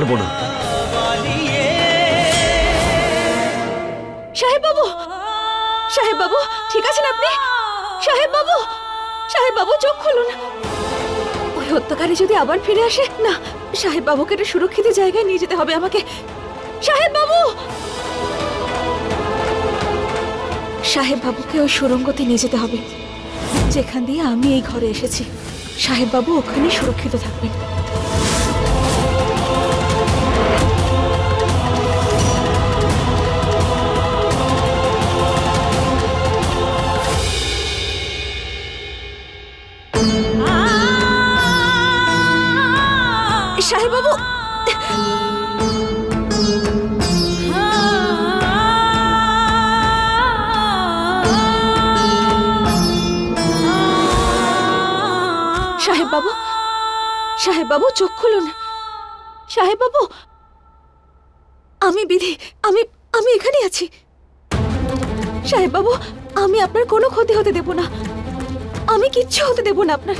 পারবো না। সাহেব বাবু, সাহেব বাবু, ঠিক আছেন আপনি? সাহেব বাবু, সাহেব বাবু, চোখ খুলুন। ওই হত্যাকারী যদি আবার ফিরে আসে না, সাহেব বাবুকে একটা সুরক্ষিত জায়গায় নিয়ে যেতে হবে আমাকে। সাহেব বাবু, সাহেব বাবুকে ওই সুড়ঙ্গতে নিয়ে যেতে হবে যেখান দিয়ে আমি এই ঘরে এসেছি। সাহেব বাবু ওখানে সুরক্ষিত থাকবেন। সাহেব বাবু, সাহেব বাবু, সাহেব বাবু, চোখ খুলুন। সাহেব বাবু, আমি বিধি, আমি এখানে আছি। সাহেব বাবু, আমি আপনার কোনো ক্ষতি হতে দেব না, আমি কিচ্ছু হতে দেব না আপনার।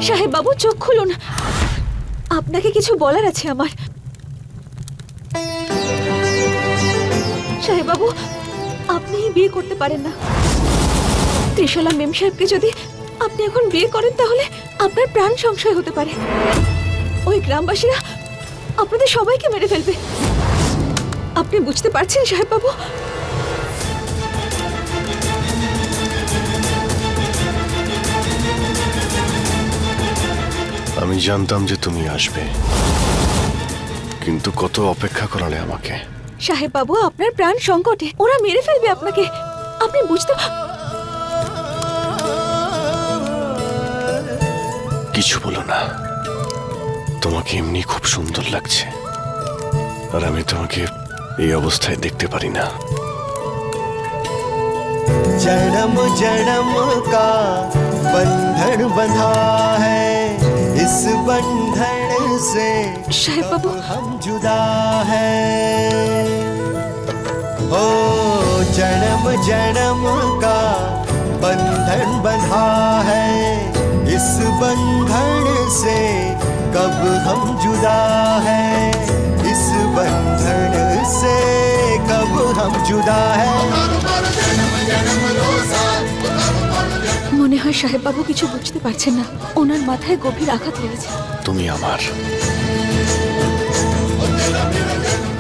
সাহেব বাবু, চোখ খুলুন, আপনাকে কিছু বলার আছে আমার। সাহেব বাবু, আপনি বিয়ে করতে পারেন না। ত্রিশালা মেম সাহেবকে যদি আপনি এখন বিয়ে করেন তাহলে আপনার প্রাণ সংশয় হতে পারে। ওই গ্রামবাসীরা আপনাদের সবাইকে মেরে ফেলবে। আপনি বুঝতে পারছেন সাহেব বাবু? আমি জানতাম যে তুমি আসবে, কিন্তু কত অপেক্ষা করালে আমাকে। সাহেব বাবু, আপনার প্রাণ সংকটে, ওরা মেরে ফেলবে আপনাকে। আপনি বুঝতে কিছু বলো না, তোমাকে এমনি খুব সুন্দর লাগছে, আর আমি তোমাকে এই অবস্থায় দেখতে পারি না। जन्म जन्म का बंधन बंधा है, इस बंधन से साहेब बाबू हम जुदा है। ओ जन्म जन्म का बंधन बंधा है, इस बंधन से कब हम जुदा है, इस बंधन से कब हम जुदा है। মনে হয় সাহেব বাবু কিছু বুঝতে পারছেন না, ওনার মাথায় গভীর আঘাত লেগেছে। তুমি আমার,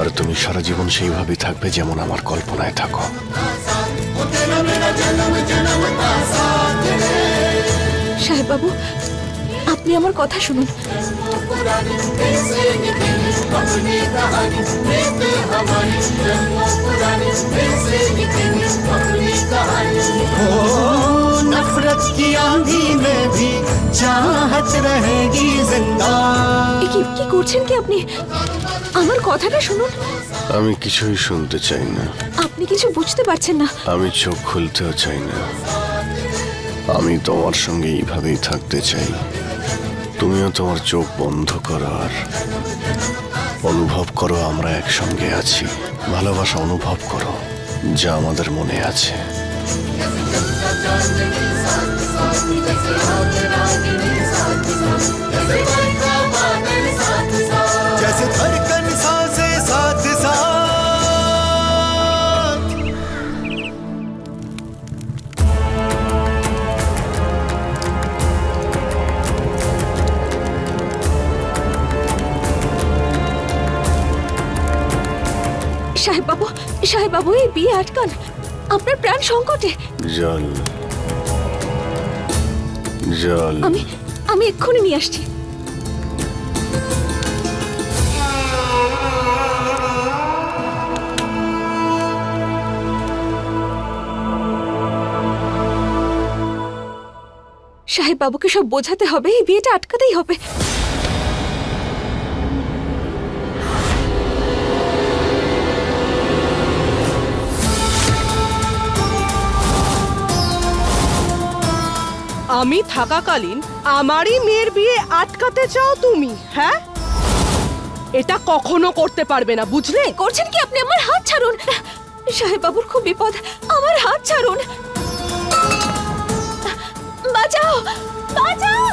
আর তুমি সারা জীবন সেইভাবেই থাকবে যেমন আমার কল্পনায় থাকো। সাহেব বাবু, আপনি আমার কথা শুনুন। नफरत की आंधी में भी चाहत रहेगी जिंदा। কি করছেন কি আপনি? আমার কথাটা শুনুন। আমি কিছুই শুনতে চাই না। আপনি কিছু বুঝতে পারছেন না। আমি চোখ খুলতেও চাই না। আমি তোমার সঙ্গে এইভাবেই থাকতে চাই। তুমিও তোমার চোখ বন্ধ করো আর অনুভব করো আমরা একসঙ্গে আছি। ভালোবাসা অনুভব করো যা আমাদের মনে আছে। जैसे धड़कन सांसे साथ साथ। সাহেব বাবু, এই বিয়ে আটকান, আপনার প্রাণ সংকটে। জল জল আমি এক্ষুনি নিয়ে আসছি। সাহেব বাবুকে সব বোঝাতে হবে, এই বিয়েটা আটকাতেই হবে। আমি থাকাকালীন আমারই মেয়ের বিয়ে আটকাতে চাও তুমি? হ্যাঁ, এটা কখনো করতে পারবে না, বুঝলে? করছেন কি আপনি? আমার হাত ছাড়ুন। সাহেব বাবুর খুব বিপদ, আমার হাত ছাড়ুন। বাঁচাও, বাঁচাও।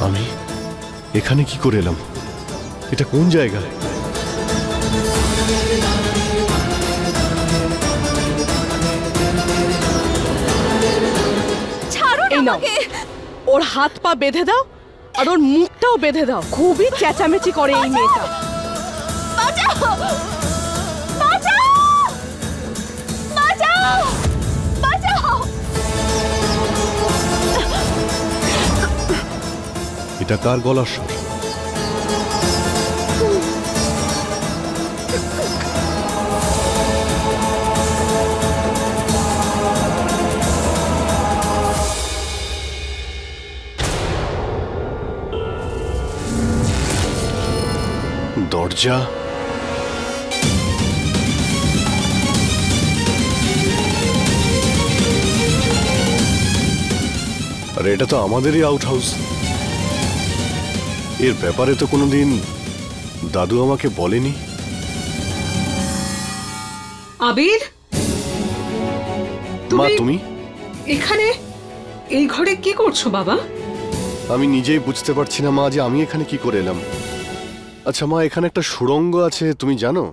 আমি এখানে কি করে এলাম? এটা কোন জায়গা? ছাড়ুন এই নাও, আমাকে। ওর হাত পা বেঁধে দাও আর ওর মুখটাও বেঁধে দাও। খুবই চেঁচামেচি করে এই মেয়েটা। বাঁচাও, বাঁচাও, বাঁচাও, বাঁচাও। এটা কার গলার স্বর? দরজা আরে এটা তো আমাদেরই আউট হাউস। এর ব্যাপারে তো কোনোদিন দাদু আমাকে বলেনি। আবির, মা তুমি এখানে এই ঘরে কি করছো বাবা? আমি নিজেই বুঝতে পারছি না মা যে আমি এখানে কি করে এলাম। আচ্ছা মা, এখানে একটা সুড়ঙ্গ আছে তুমি জানো?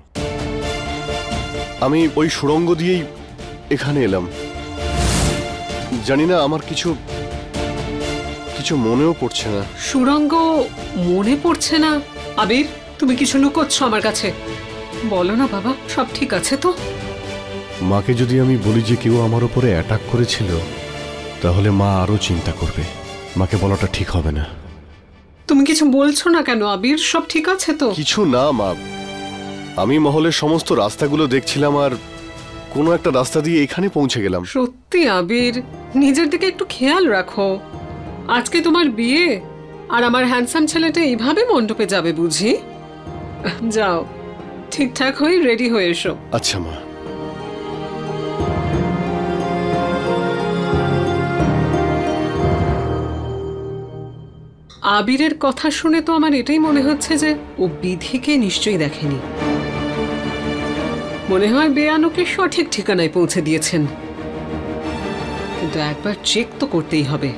আমি ওই সুড়ঙ্গ দিয়েই এখানে এলাম। জানি না, আমার কিছু মনেও পড়ছে না। সুরঙ্গ মনে পড়ছে না? আবির, তুমি কিছু লুকোচ্ছ আমার কাছে, বলো না বাবা, সব ঠিক আছে তো? মাকে যদি আমি বলি যে কেউ আমার উপরে অ্যাটাক করেছিল, তাহলে মা আরো চিন্তা করবে। মাকে বলাটা ঠিক হবে না। তুমি কিছু বলছো না কেন আবির? সব ঠিক আছে তো? কিছু না মা, আমি মহলের সমস্ত রাস্তাগুলো দেখছিলাম আর কোনো একটা রাস্তা দিয়ে এখানে পৌঁছে গেলাম। সত্যি আবির, নিজের দিকে একটু খেয়াল রাখো। আজকে তোমার বিয়ে আর আমার হ্যান্ডসাম ছেলেটা এইভাবে মণ্ডপে যাবে বুঝি? যাও, ঠিকঠাক হয়ে রেডি হয়ে এসো। আচ্ছা মা। আবিরের কথা শুনে তো আমার এটাই মনে হচ্ছে যে ও বিধিকে নিশ্চয়ই দেখেনি। মনে হয় বেয়ানুকে সঠিক ঠিকানায় পৌঁছে দিয়েছেন, কিন্তু একবার চেক তো করতেই হবে।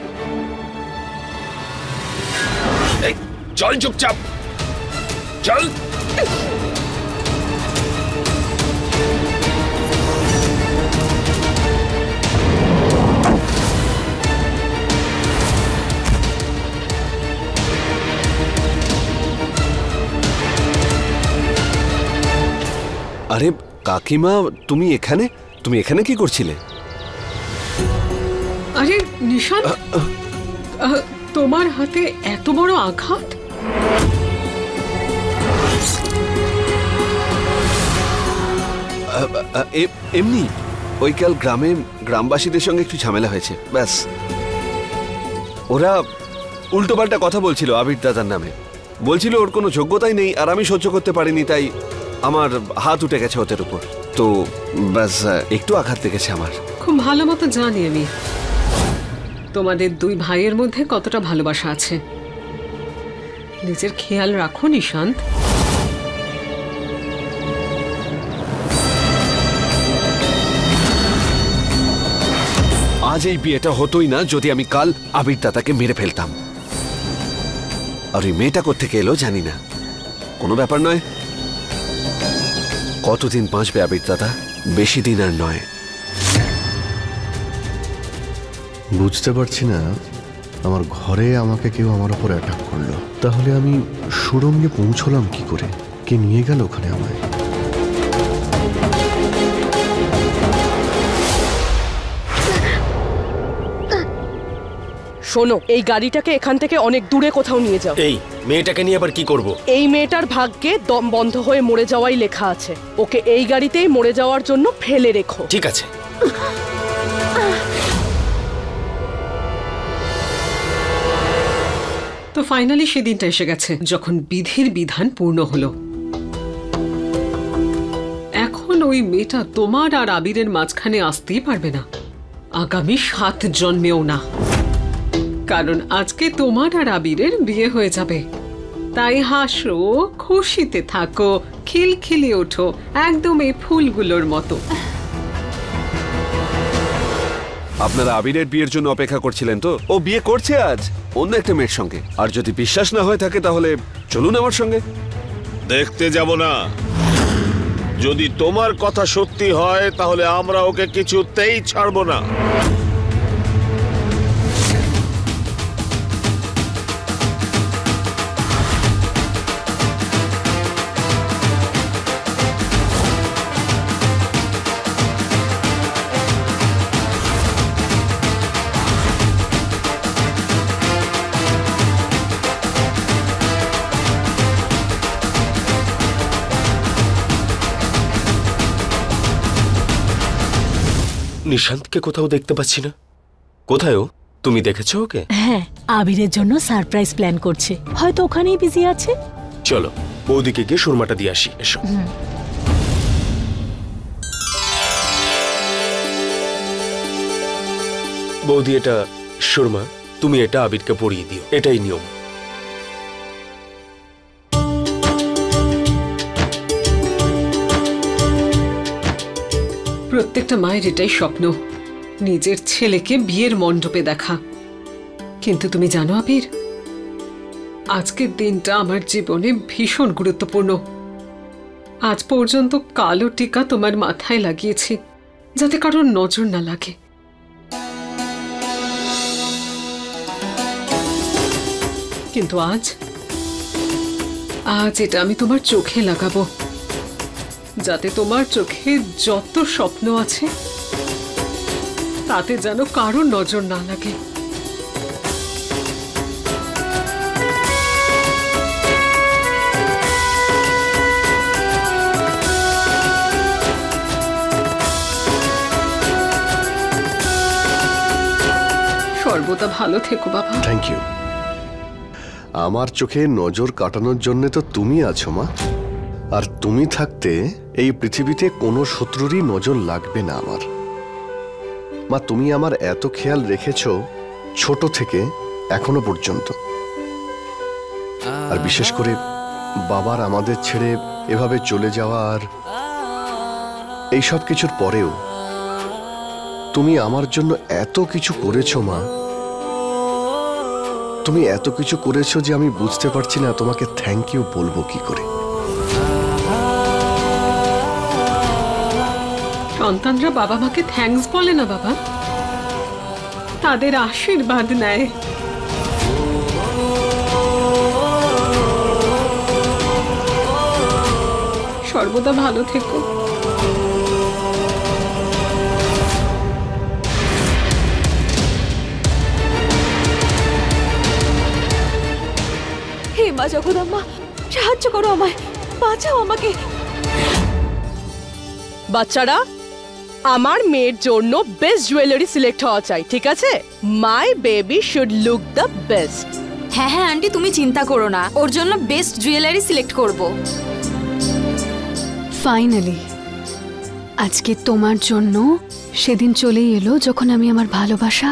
চল চুপচাপ চল। আরে কাকিমা, তুমি এখানে কি করছিলে? আরে নিশান, তোমার হাতে এত বড় আঘাত? এমনি ওই কাল গ্রামবাসীদের সঙ্গে একটু ঝামেলা হয়েছে, ব্যাস। ওরা উল্টোপাল্টা কথা বলছিল আবির দাদার নামে, বলছিল ওর কোনো যোগ্যতাই নেই, আর আমি সহ্য করতে পারিনি, তাই আমার হাত উঠে গেছে ওদের উপর। তো ব্যাস, একটু আঘাত লেগেছে আমার। খুব ভালো মতো জানি আমি তোমাদের দুই ভাইয়ের মধ্যে কতটা ভালোবাসা আছে। নিজের খেয়াল রাখো নিশান্ত। আজ এই বিয়েটা হতোই না যদি আমি কাল আবির দাদাকে মেরে ফেলতাম। আর ওই মেয়েটা কোত্থেকে এলো জানি না, কোনো ব্যাপার নয়। কতদিন বাঁচবে আবির দাদা? বেশি দিন আর নয়। বুঝতে পারছি না, আমার ঘরে আমাকে কেউ আমার উপর অ্যাটাক করলো, তাহলে আমি সুড়ঙ্গে পৌঁছলাম কি করে? কে নিয়ে গেল ওখানে আমায়? শোনো, এই গাড়িটাকে এখান থেকে অনেক দূরে কোথাও নিয়ে যাও। এই মেয়েটাকে নিয়ে আবার কি করব? এই মেয়েটার ভাগ্যে দম বন্ধ হয়ে মরে যাওয়াই লেখা আছে। ওকে এই গাড়িতেই মরে যাওয়ার জন্য ফেলে রেখো। ঠিক আছে। তো ফাইনালি সেদিনটা এসে গেছে যখন বিধির বিধান পূর্ণ হলো। এখন ওই মেয়েটা তোমার আর আবিরের মাঝখানে আসতেই পারবে না, আগামী 7 জন্মেও না। কারণ আজকে তোমার আর আবিরের বিয়ে হয়ে যাবে। তাই হাসো, খুশিতে থাকো, খিলখিলি ওঠো, একদম এই ফুলগুলোর মতো। আপনারা আবিরের বিয়ের জন্য অপেক্ষা করছিলেন তো? ও বিয়ে করছে আজ অন্য একটা মেয়ের সঙ্গে। আর যদি বিশ্বাস না হয়ে থাকে তাহলে চলুন আমার সঙ্গে। দেখতে যাব না। যদি তোমার কথা সত্যি হয় তাহলে আমরা ওকে কিছুতেই ছাড়বো না। নিশান্তকে কোথাও দেখতে পাচ্ছি না। কোথায় ও? তুমি দেখেছো ওকে? হ্যাঁ, আবিরের জন্য সারপ্রাইজ প্ল্যান করছে, হয়তো ওখানেই বিজি আছে। চলো বৌদিকে গিয়ে সুরমাটা দিয়ে আসি। এসো। বৌদি, এটা সুরমা, তুমি এটা আবিরকে পরিয়ে দিও, এটাই নিয়ম। প্রত্যেকটা মায়ের এটাই স্বপ্ন, নিজের ছেলেকে বিয়ের মণ্ডপে দেখা। কিন্তু তুমি জানো আবির, আজকের দিনটা আমার জীবনে ভীষণ গুরুত্বপূর্ণ। আজ পর্যন্ত কালো টিকা তোমার মাথায় লাগিয়েছি যাতে কারোর নজর না লাগে। কিন্তু আজ এটা আমি তোমার চোখে লাগাবো, যাতে তোমার চোখে যত স্বপ্ন আছে তাতে যেন কারোর নজর না লাগে। সর্বদা ভালো থেকো বাবা। Thank you. আমার চোখে নজর কাটানোর জন্য তো তুমি আছো মা, আর তুমি থাকতে এই পৃথিবীতে কোনো শত্রুরই নজর লাগবে না আমার। মা, তুমি আমার এত খেয়াল রেখেছো ছোট থেকে এখনো পর্যন্ত। আর বিশেষ করে বাবার আমাদের ছেড়ে এভাবে চলে যাওয়া আর এই সব কিছুর পরেও তুমি আমার জন্য এত কিছু করেছো মা। তুমি এত কিছু করেছো যে আমি বুঝতে পারছি না তোমাকে থ্যাংক ইউ বলবো কি করে। সন্তানরা বাবা মাকে থ্যাঙ্কস বলে না বাবা, তাদের আশীর্বাদ নেয়। সর্বদা ভালো থেকো। হে মা জগদম্বা, সাহায্য করো আমায়, বাঁচাও আমাকে। বাচ্চারা, আমার মেয়ের জন্য বেস্ট জুয়েলারি সিলেক্ট হওয়া চাই, ঠিক আছে? My baby should look the best. হ্যাঁ হ্যাঁ আন্টি, তুমি চিন্তা করো না, ওর জন্য বেস্ট জুয়েলারি সিলেক্ট করব। ফাইনালি আজকে তোমার জন্য সেদিন চলেই এলো যখন আমি আমার ভালোবাসা,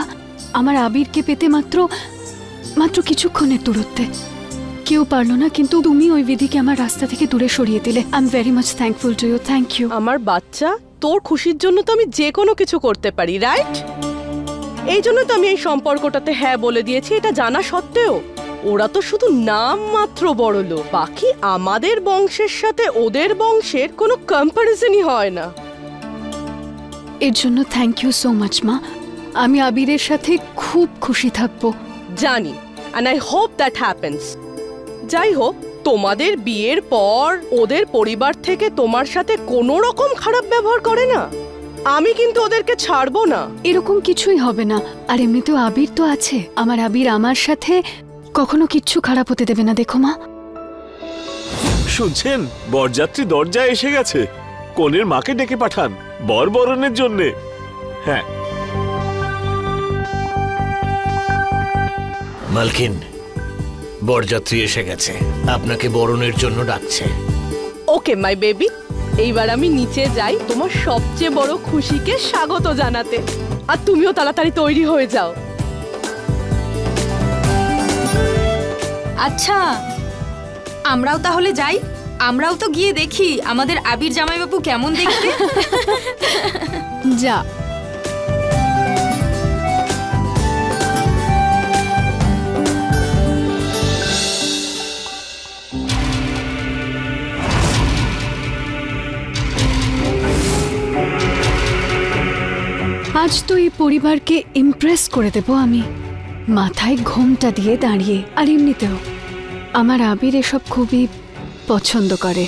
আমার আবিরকে পেতে মাত্র কিছুক্ষণের দূরত্বে। কেউ পারলো না, কিন্তু তুমি ওই বিধিকে আমার রাস্তা থেকে দূরে সরিয়ে দিলে। I am very much thankful to you. Thank you. আমার বাচ্চা, তোর খুশির জন্য তো আমি যে কোনো কিছু করতে পারি, রাইট? এই জন্য তো আমি এই সম্পর্কটাতে হ্যাঁ বলে দিয়েছি। এটা জানা সত্ত্বেও ওরা তো শুধু নাম মাত্র বড় লোক, বাকি আমাদের বংশের সাথে ওদের বংশের কোনো কম্পারিজনই হয় না। এর জন্য থ্যাংক ইউ সো মাচ মা। আমি আবিরের সাথে খুব খুশি থাকবো। জানি, and I hope that happens. যাই হোক, তোমাদের বিয়ের পর ওদের পরিবার থেকে তোমার সাথে কোনো রকম খারাপ ব্যবহার করে না? আমি কিন্তু ওদেরকে ছাড়বো না। এরকম কিছুই হবে না। আর এমনিতেও আবির তো আছে, আমার আবির আমার সাথে কখনো কিচ্ছু খারাপ হতে দেবে না। দেখো মা, শুনছেন, বরযাত্রী দরজায় এসে গেছে। কনের মাকে ডেকে পাঠান বর বরণের জন্যে। হ্যাঁ মালকিন, বরযাত্রী এসে গেছে, আপনাকে বরণের জন্য ডাকছে। ওকে মাই বেবি, এইবার আমি নিচে যাই তোমার সবচেয়ে বড় খুশিকে স্বাগত জানাতে। আর তুমিও তাড়াতাড়ি তৈরি হয়ে যাও। আচ্ছা, আমরাও তাহলে যাই। আমরাও তো গিয়ে দেখি আমাদের আবির জামাইবাবু কেমন দেখতে। যা। আজ তো এই পরিবারকে ইমপ্রেস করে দেব আমি, মাথায় ঘোমটা দিয়ে দাঁড়িয়ে। আর এমনিতেও আমার আবির এসব খুবই পছন্দ করে।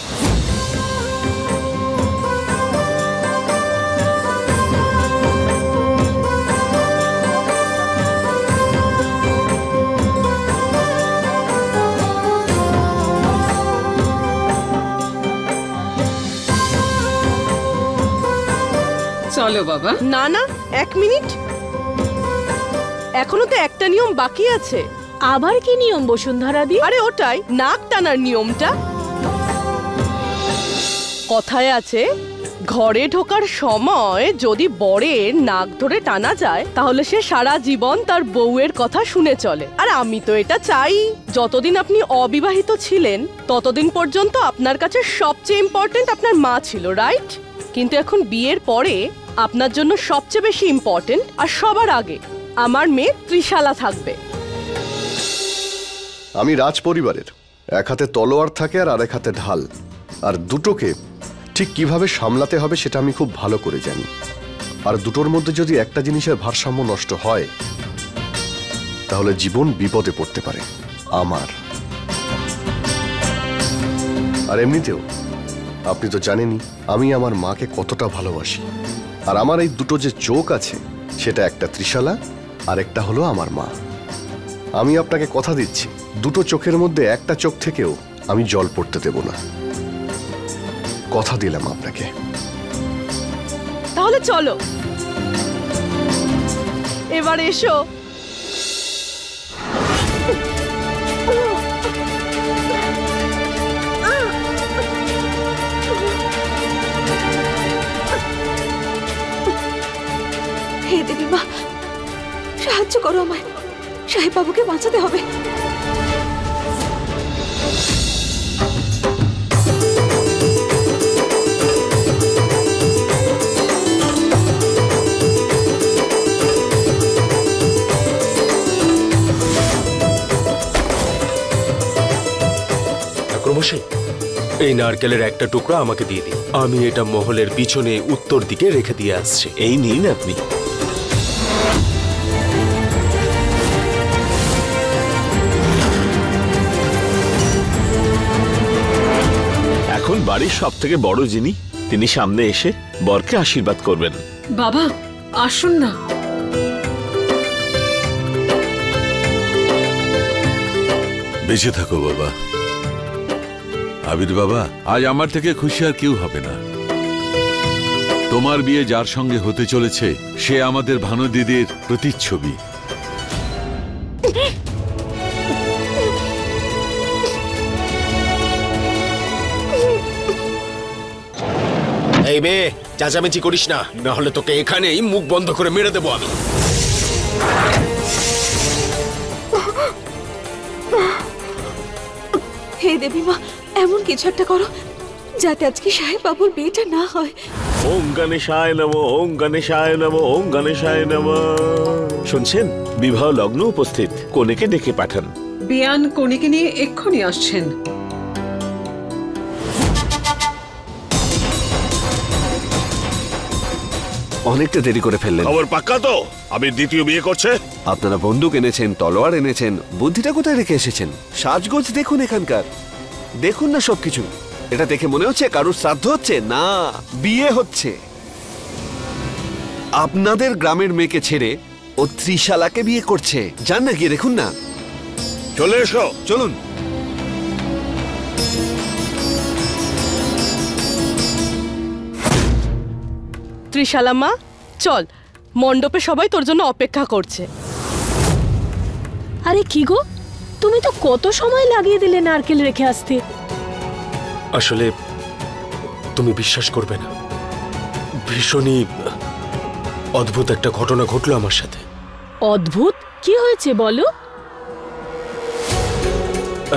চলো বাবা। না না, 1 মিনিট, এখনো তো একটা নিয়ম বাকি আছে। আবার কি নিয়ম বসুন্ধরা দি? আরে ওটাই, নাক টানার নিয়মটা। কথায় আছে, ঘরে ঢোকার সময় যদি বরের নাক ধরে টানা যায় তাহলে সে সারা জীবন তার বউয়ের কথা শুনে চলে। আর আমি তো এটা চাই। যতদিন আপনি অবিবাহিত ছিলেন ততদিন পর্যন্ত আপনার কাছে সবচেয়ে ইম্পর্টেন্ট আপনার মা ছিল, রাইট? কিন্তু এখন বিয়ের পরে আপনার জন্য সবচেয়ে বেশি ইম্পর্টেন্ট আর সবার আগে আমার মেয়ে ত্রিশালা থাকবে। আমি রাজ পরিবারের, এক হাতে তলোয়ার থাকে আর আরেক হাতে ঢাল, আর দুটোকে ঠিক কিভাবে সামলাতে হবে সেটা আমি খুব ভালো করে জানি। আর দুটোর মধ্যে যদি একটা জিনিসের ভারসাম্য নষ্ট হয় তাহলে জীবন বিপদে পড়তে পারে আমার। আর এমনিতেও আপনি তো জানেনই আমি আমার মাকে কতটা ভালোবাসি। আর আমার এই দুটো যে চোখ আছে সেটা একটা ত্রিশালা আর একটা হলো আমার মা। আমি আপনাকে কথা দিচ্ছি, দুটো চোখের মধ্যে একটা চোখ থেকেও আমি জল পড়তে দেব না। কথা দিলাম আপনাকে। তাহলে চলো, এবার এসো। হে দেবী মা, সাহায্য করো আমায়, সাহেব বাবুকে বাঁচাতে হবে। ঠাকুরমশাই, এই নারকেলের একটা টুকরো আমাকে দিয়ে দিন। আমি এটা মহলের পিছনে উত্তর দিকে রেখে দিয়ে আসছি। এই নিন আপনি। এখন বাড়ির সব থেকে বড় যিনি, তিনি সামনে এসে বরকে আশীর্বাদ করবেন। বাবা আসুন না। বেঁচে থাকো বাবা। আবির বাবা, আজ আমার থেকে খুশি আর কেউ হবে না। তোমার বিয়ে যার সঙ্গে হতে চলেছে সে আমাদের ভানু দিদির প্রতিচ্ছবি। এই মেয়ে, চেঁচামেচি করিস না, না হলে তোকে এখানেই মুখ বন্ধ করে মেরে দেবো আমি। হে দেবী মা, এমন কিছু একটা করো যাতে আজকে সাহেব বাবুর বিয়েটা না হয়। ওম গণেশায় নমঃ, ওম গণেশায় নমঃ, ওম গণেশায় নমঃ। শুনছেন, বিবাহ লগ্ন উপস্থিত, কনেকে ডেকে পাঠান। বিয়ান কনেকে নিয়ে এক্ষুনি আসছেন। অনেকটা দেরি করে ফেললেন। খবর পাক্কা তো? আবির দ্বিতীয় বিয়ে করছে? আপনারা বন্দুক এনেছেন, তলোয়ার এনেছেন, বুদ্ধিটা কোথায় রেখে এসেছেন? সাজগোজ দেখুন এখানকার, দেখুন না সবকিছু। এটা দেখে মনে হচ্ছে কারুর শ্রাদ্ধ হচ্ছে? না, বিয়ে হচ্ছে। আপনাদের গ্রামের মেয়েকে ছেড়ে ও ত্রিশালাকে বিয়ে করছে। যান না, গিয়ে দেখুন না। চলে এসো। চলুন। ত্রিশালা মা, চল, মণ্ডপে সবাই তোর জন্য অপেক্ষা করছে। আরে কি গো, তুমি তো কত সময় লাগিয়ে দিলে নারকেল রেখে আসতে। আসলে তুমি বিশ্বাস করবে না, ভীষণই অদ্ভুত একটা ঘটনা ঘটলো আমার সাথে। অদ্ভুত? কি হয়েছে বলো।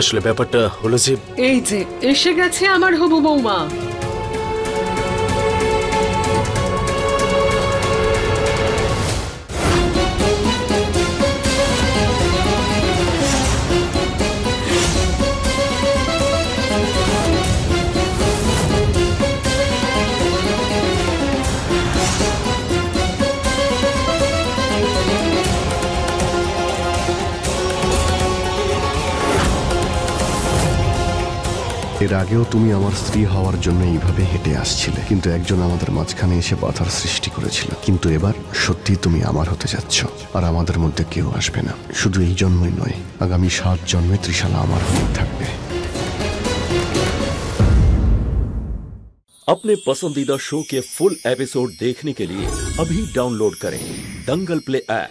আসলে ব্যাপারটা হলো যে, এই যে এসে গেছে আমার হবু বৌমা। এর আগেও তুমি আমার স্ত্রী হওয়ার জন্য এইভাবে হেঁটে আসছিলে, কিন্তু একজন আমাদের মাঝখানে এসে বাধার সৃষ্টি করেছিল। কিন্তু এবার সত্যি তুমি আমার হতে যাচ্ছ, আর আমাদের মধ্যে কেউ আসবে না। শুধু এই জন্মই নয়, আগামী 7 জন্মে ত্রিশালা আমার হয়ে থাকবে। अपने पसंदीदा शो के फुल एपिसोड देखने के लिए अभी डाउनलोड करें दंगल प्ले ऐप।